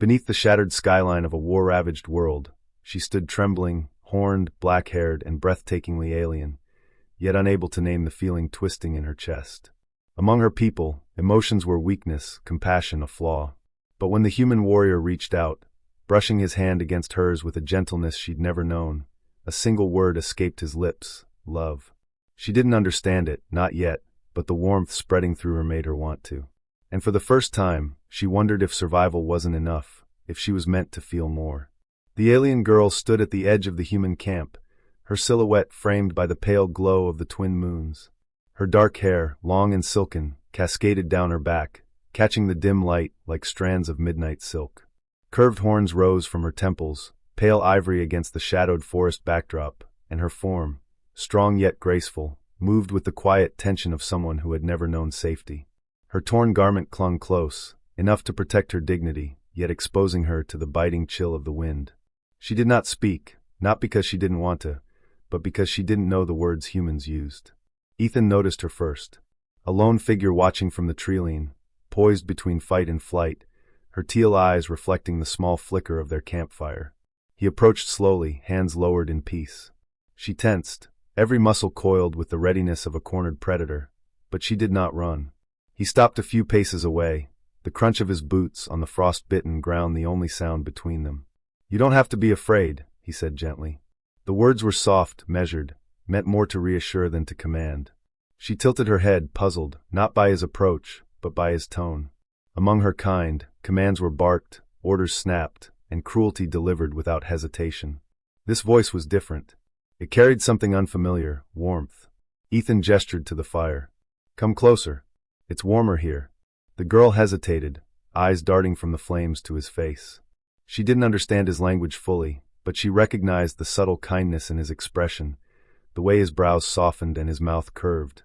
Beneath the shattered skyline of a war-ravaged world, she stood trembling, horned, black-haired, and breathtakingly alien, yet unable to name the feeling twisting in her chest. Among her people, emotions were weakness, compassion a flaw. But when the human warrior reached out, brushing his hand against hers with a gentleness she'd never known, a single word escaped his lips: love. She didn't understand it, not yet, but the warmth spreading through her made her want to. And for the first time, she wondered if survival wasn't enough, if she was meant to feel more. The alien girl stood at the edge of the human camp, her silhouette framed by the pale glow of the twin moons. Her dark hair, long and silken, cascaded down her back, catching the dim light like strands of midnight silk. Curved horns rose from her temples, pale ivory against the shadowed forest backdrop, and her form, strong yet graceful, moved with the quiet tension of someone who had never known safety. Her torn garment clung close, enough to protect her dignity, yet exposing her to the biting chill of the wind. She did not speak, not because she didn't want to, but because she didn't know the words humans used. Ethan noticed her first. A lone figure watching from the treeline, poised between fight and flight, her teal eyes reflecting the small flicker of their campfire. He approached slowly, hands lowered in peace. She tensed, every muscle coiled with the readiness of a cornered predator, but she did not run. He stopped a few paces away, the crunch of his boots on the frost-bitten ground the only sound between them. "You don't have to be afraid," he said gently. The words were soft, measured, meant more to reassure than to command. She tilted her head, puzzled, not by his approach, but by his tone. Among her kind, commands were barked, orders snapped, and cruelty delivered without hesitation. This voice was different. It carried something unfamiliar, warmth. Ethan gestured to the fire. "Come closer. It's warmer here." The girl hesitated, eyes darting from the flames to his face. She didn't understand his language fully, but she recognized the subtle kindness in his expression, the way his brows softened and his mouth curved.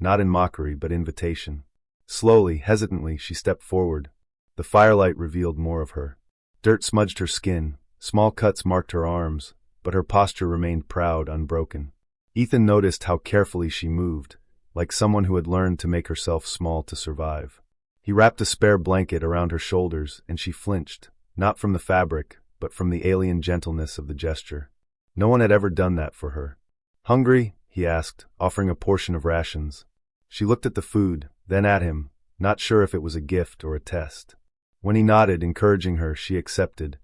Not in mockery, but invitation. Slowly, hesitantly, she stepped forward. The firelight revealed more of her. Dirt smudged her skin, small cuts marked her arms, but her posture remained proud, unbroken. Ethan noticed how carefully she moved, like someone who had learned to make herself small to survive. He wrapped a spare blanket around her shoulders, and she flinched, not from the fabric, but from the alien gentleness of the gesture. No one had ever done that for her. "Hungry?" he asked, offering a portion of rations. She looked at the food, then at him, not sure if it was a gift or a test. When he nodded, encouraging her, she accepted,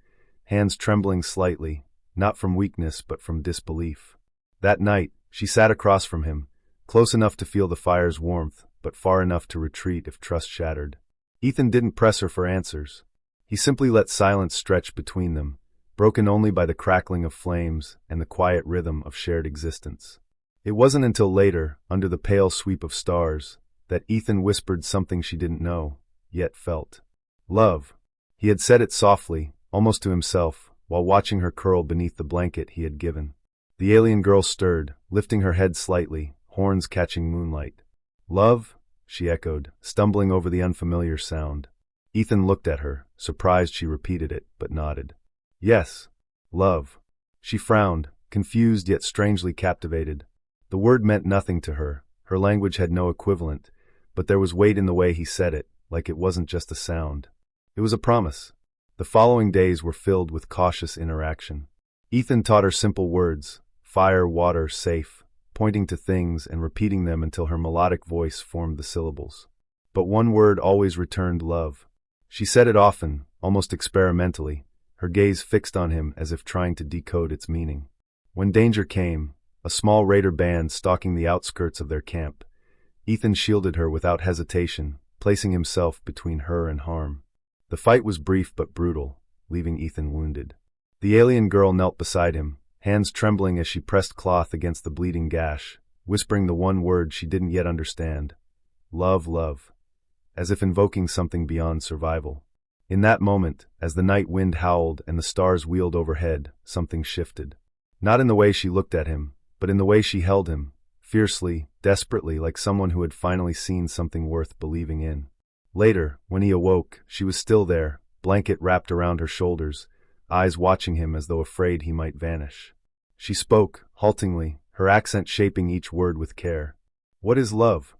hands trembling slightly, not from weakness but from disbelief. That night, she sat across from him, close enough to feel the fire's warmth, but far enough to retreat if trust shattered. Ethan didn't press her for answers. He simply let silence stretch between them, broken only by the crackling of flames and the quiet rhythm of shared existence. It wasn't until later, under the pale sweep of stars, that Ethan whispered something she didn't know, yet felt. "Love." He had said it softly, almost to himself, while watching her curl beneath the blanket he had given. The alien girl stirred, lifting her head slightly, horns catching moonlight. "Love?" she echoed, stumbling over the unfamiliar sound. Ethan looked at her, surprised she repeated it, but nodded. "Yes, love." She frowned, confused yet strangely captivated. The word meant nothing to her, her language had no equivalent, but there was weight in the way he said it, like it wasn't just a sound. It was a promise. The following days were filled with cautious interaction. Ethan taught her simple words: fire, water, safe, pointing to things and repeating them until her melodic voice formed the syllables. But one word always returned: love. She said it often, almost experimentally, her gaze fixed on him as if trying to decode its meaning. When danger came, a small raider band stalking the outskirts of their camp, Ethan shielded her without hesitation, placing himself between her and harm. The fight was brief but brutal, leaving Ethan wounded. The alien girl knelt beside him, hands trembling as she pressed cloth against the bleeding gash, whispering the one word she didn't yet understand: "Love, love," as if invoking something beyond survival. In that moment, as the night wind howled and the stars wheeled overhead, something shifted. Not in the way she looked at him, but in the way she held him, fiercely, desperately, like someone who had finally seen something worth believing in. Later, when he awoke, she was still there, blanket wrapped around her shoulders, eyes watching him as though afraid he might vanish. She spoke, haltingly, her accent shaping each word with care. "What is love?"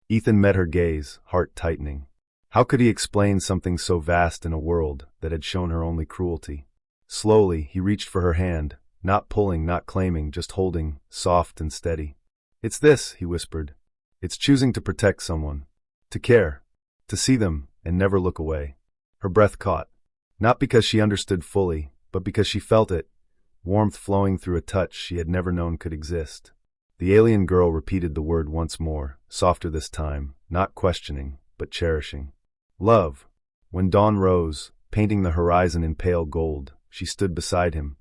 Ethan met her gaze, heart tightening. How could he explain something so vast in a world that had shown her only cruelty? Slowly, he reached for her hand, not pulling, not claiming, just holding, soft and steady. "It's this," he whispered. "It's choosing to protect someone, to care, to see them and never look away." Her breath caught, not because she understood fully, but because she felt it, warmth flowing through a touch she had never known could exist. The alien girl repeated the word once more, softer this time, not questioning, but cherishing. "Love." When dawn rose, painting the horizon in pale gold, she stood beside him,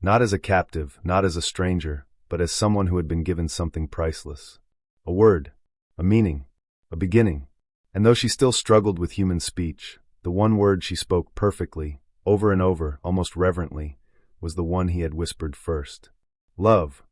not as a captive, not as a stranger, but as someone who had been given something priceless. A word, a meaning, a beginning. And though she still struggled with human speech, the one word she spoke perfectly, over and over, almost reverently, was the one he had whispered first. "Love."